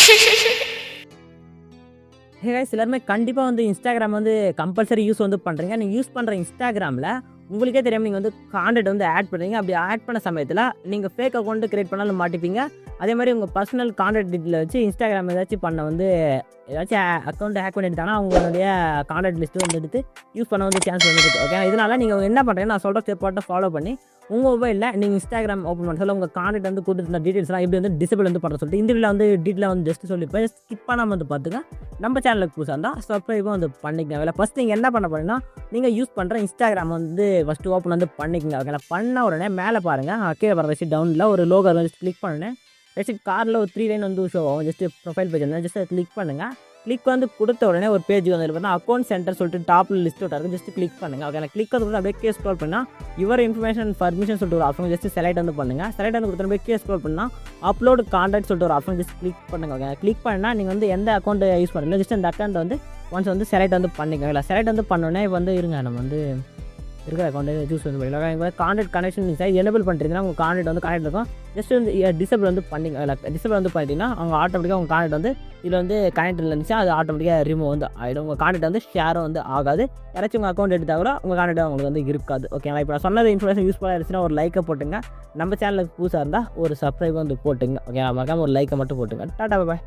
ஹே guys எல்லாருமே கண்டிப்பாக வந்து இன்ஸ்டாகிராம் வந்து கம்பல்சரி யூஸ் வந்து பண்ணுறீங்க. நீங்கள் யூஸ் பண்ணுற இன்ஸ்டாகிராமில் உங்களுக்கே தெரியாமல் நீங்கள் வந்து கான்டென்ட் வந்து ஆட் பண்ணுறீங்க. அப்படி ஆட் பண்ண சமயத்தில் நீங்கள் ஃபேக் அக்கௌண்ட்டு கிரியேட் பண்ணாலும் மாட்டிப்பீங்க. அதே மாதிரி உங்கள் பர்சனல் கான்டென்ட் டீட்டெயில் வச்சு இன்ஸ்டாகிராம் ஏதாச்சும் பண்ண வந்து ஏதாச்சும் அக்கௌண்ட் ஹேக் பண்ணிட்டாங்கன்னா அவங்களுடைய கான்டெக்ட் லிஸ்ட்டு வந்து எடுத்து யூஸ் பண்ண வந்து சான்ஸ் வந்து இருக்குது. ஓகே, இதனால் நீங்கள் என்ன பண்ணுறீங்கன்னா நான் சொல்கிற ஸ்டெப் ஃபாலோ பண்ணி உங்கள் மொபைலில் நீங்கள் இன்ஸ்டாகிராம் ஓப்பன் பண்ண சொல்ல உங்கள் கான்டெக்ட் வந்து கொடுத்துருந்த டீட்டெயில்ஸ்லாம் எப்படி வந்து டிசபிள் வந்து பண்ணுற சொல்லிட்டு இந்த வீடியோவில் வந்து டீட்டெயிலாக வந்து ஜஸ்ட் சொல்லிப்பேன். ஸ்கிப் பண்ணாமல் வந்து பார்த்துங்க. நம்ம சேனலுக்கு புதுசாக இருந்தால் சப்ஸ்கிரைபாக வந்து பண்ணிக்கங்க. வேலை ஃபஸ்ட் நீங்கள் என்ன பண்ண போறீங்கன்னா நீங்கள் யூஸ் பண்ணுற இன்ஸ்டாகிராம் வந்து ஃபஸ்ட்டு ஓப்பன் வந்து பண்ணிக்கங்க. ஓகே, பண்ண உடனே மேலே பாருங்கள் கீழே வர ரெசிட் டவுனில் ஒரு லோகோ வந்து கிளிக் பண்ணுறேன். ரெசிட் காரில் ஒரு 3 லைன் வந்து ஷோ ஆகும். ஜஸ்ட்டு ப்ரொஃபைல் பேஜ் வந்து ஜஸ்ட் கிளிக் பண்ணுங்கள். கிளிக் வந்து கொடுத்த உடனே ஒரு பேஜ் வந்து பார்த்தீங்கன்னா அக்கௌண்ட் சென்டர் சொல்லிட்டு டாப்பில் லிஸ்ட் அவுட் இருக்கும். ஜஸ்ட் கிளிக் பண்ணுங்கள். ஓகே, கிளிக் வந்து அப்படியே கே ஸ்க்ரோல் பண்ணால் யுவர் இன்ஃபர்மேஷன் பர்மிஷன் சொல்லிட்டு ஒரு ஆப்ஷன் ஜஸ்ட் செலக்ட் வந்து பண்ணுங்கள். செலக்ட் வந்து கொடுத்த கே ஸ்க்ரோல் பண்ணால் அப்லோட் கான்டாக்ட் சொல்லிட்டு ஒரு ஆப்ஷன் ஜஸ்ட் கிளிக் பண்ணுங்கள். ஓகே, கிளிக் பண்ணால் நீங்கள் வந்து எந்த அக்கௌண்ட் யூஸ் பண்ணுறீங்களோ ஜஸ்ட் அந்த அக்கௌண்ட் வந்து ஒன்ஸ் வந்து செலக்ட் வந்து பண்ணிக்கோங்க. இல்லை செலக்ட் வந்து பண்ணோன்னே இப்போ வந்து இருங்க நம்ம வந்து இருக்கிற அக்கௌண்ட் சூஸ் வந்து பண்ணிக்கலாம். இப்போ கான்டெக்ட் கனெக்ஷன் சைட் எனபிள் பண்ணிட்டீங்கன்னா உங்கள் கான்டெக்ட் வந்து கனெக்ட் இருக்கும். ஜஸ்ட் வந்து டிசபிள் வந்து பண்ணிங்க. இல்லை டிசபிள் வந்து பண்ணிட்டீங்கன்னா அவங்க ஆட்டோமேட்டிக்காக உங்கள் கான்டெக்ட் வந்து இதில் வந்து கனெக்டில் இருந்துச்சு அது ஆட்டோமேட்டிக்காக ரிமூவ் வந்து ஆகிடும். உங்கள் கான்டெக்ட் வந்து ஷேரும் வந்து ஆகாது. யாராச்சும் உங்கள் அக்கௌண்ட் எடுத்தால் கூட உங்கள் கான்டெக்ட் உங்களுக்கு வந்து இருக்காது. ஓகேங்களா? இப்போ நான் சொன்னது இன்ஃபர்மேஷன் யூஸ்ஃபுல்லாக இருந்துச்சுன்னா ஒரு லைக்கை போட்டுங்க. நம்ம சேனலுக்கு புதுசாக இருந்தால் ஒரு சப்ஸ்கிரைப் வந்து போட்டுங்க. ஓகே, மறக்காம ஒரு லைக்கை மட்டும் போட்டுங்க. டாடா பாய்.